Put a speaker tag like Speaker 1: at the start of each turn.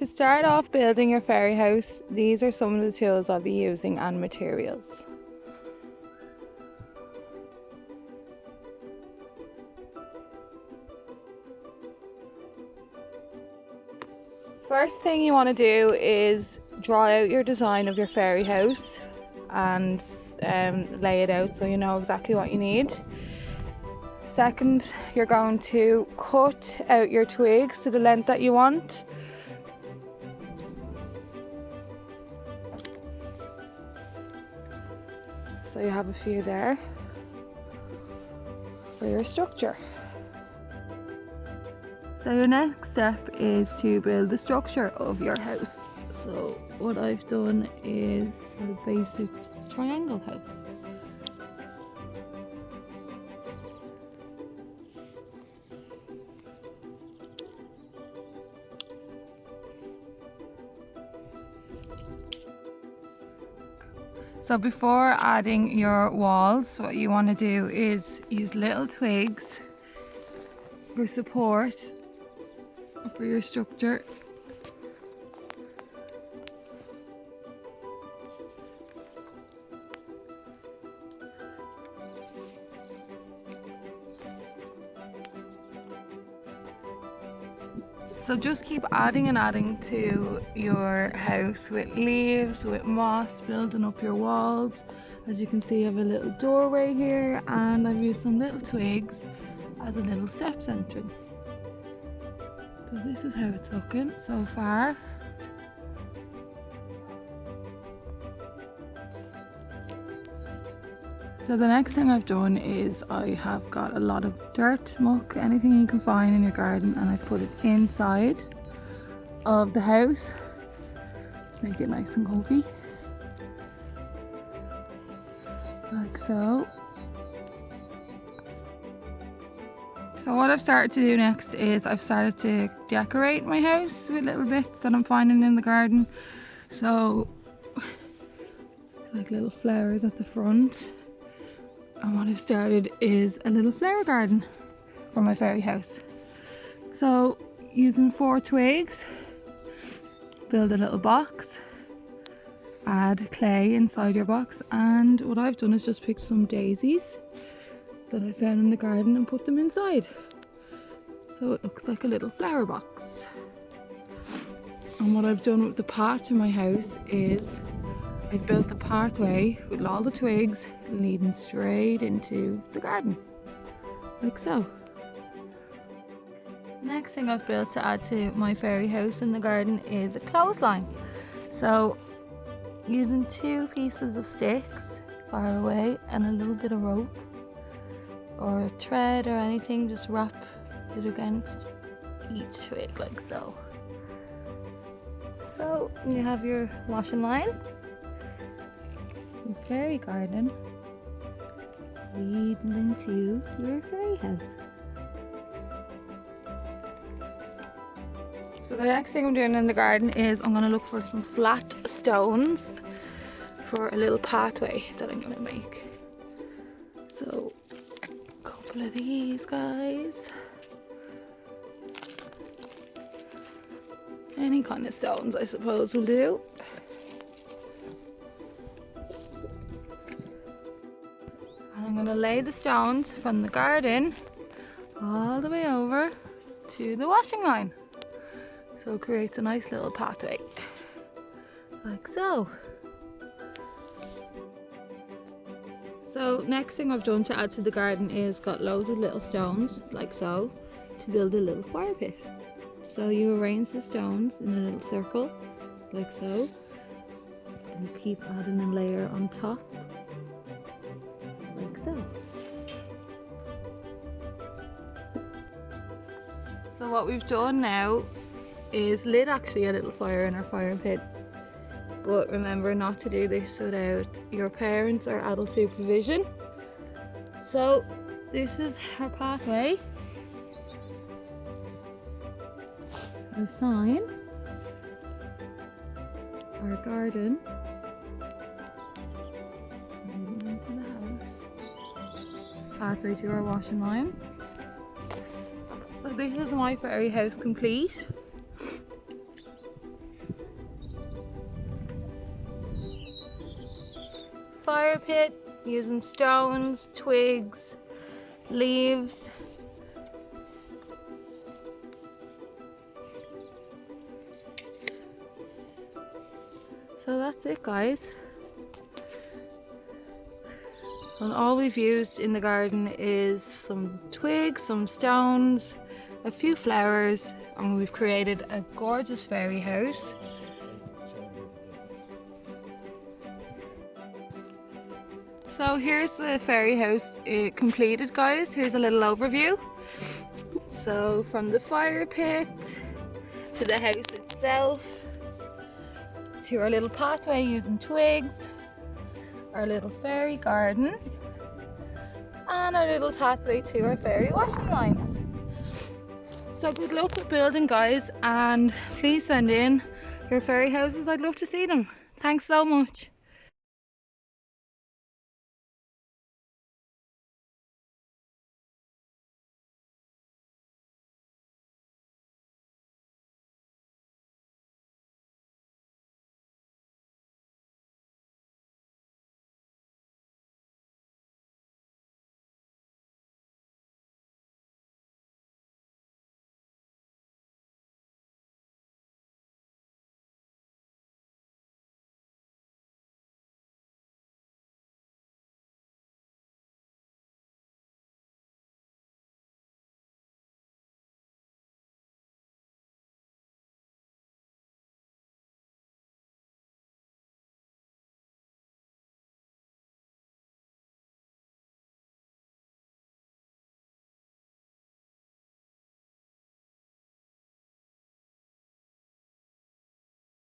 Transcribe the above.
Speaker 1: To start off building your fairy house, these are some of the tools I'll be using and materials. First thing you want to do is draw out your design of your fairy house and lay it out so you know exactly what you need. Second, you're going to cut out your twigs to the length that you want. So you have a few there for your structure. So your next step is to build the structure of your house. So what I've done is a basic triangle house. So before adding your walls, what you want to do is use little twigs for support for your structure. So just keep adding and adding to your house with leaves, with moss, building up your walls. As you can see, I have a little doorway here and I've used some little twigs as a little steps entrance. So this is how it's looking so far. So the next thing I've done is I have got a lot of dirt, muck, anything you can find in your garden, and I've put it inside of the house to make it nice and comfy, like so. So what I've started to do next is I've started to decorate my house with little bits that I'm finding in the garden. So like little flowers at the front. And what I've started is a little flower garden for my fairy house. So using 4 twigs, build a little box, add clay inside your box, and what I've done is just picked some daisies that I found in the garden and put them inside. So it looks like a little flower box. And what I've done with the path in my house is I've built the pathway with all the twigs leading straight into the garden, like so. Next thing I've built to add to my fairy house in the garden is a clothesline. So using 2 pieces of sticks far away and a little bit of rope or thread or anything, just wrap it against each twig like so. So you have your washing line, your fairy garden leading into your fairy house. So the next thing I'm doing in the garden is I'm going to look for some flat stones for a little pathway that I'm going to make. So a couple of these guys. Any kind of stones I suppose will do. And I'm going to lay the stones from the garden all the way over to the washing line. So it creates a nice little pathway, like so. So next thing I've done to add to the garden is got loads of little stones, like so, to build a little fire pit. So you arrange the stones in a little circle, like so, and you keep adding a layer on top, like so. So what we've done now is lit actually a little fire in our fire pit, but remember not to do this without your parents or adult supervision. So this is our pathway, our sign, our garden, into the house, pathway to our washing line. So this is my fairy house complete. fire pit using stones, twigs, leaves. So that's it, guys. And all we've used in the garden is some twigs, some stones, a few flowers, and we've created a gorgeous fairy house. So here's the fairy house completed, guys. Here's a little overview. So from the fire pit to the house itself, to our little pathway using twigs, our little fairy garden, and our little pathway to our fairy washing line. So good luck with building, guys, and please send in your fairy houses. I'd love to see them. Thanks so much.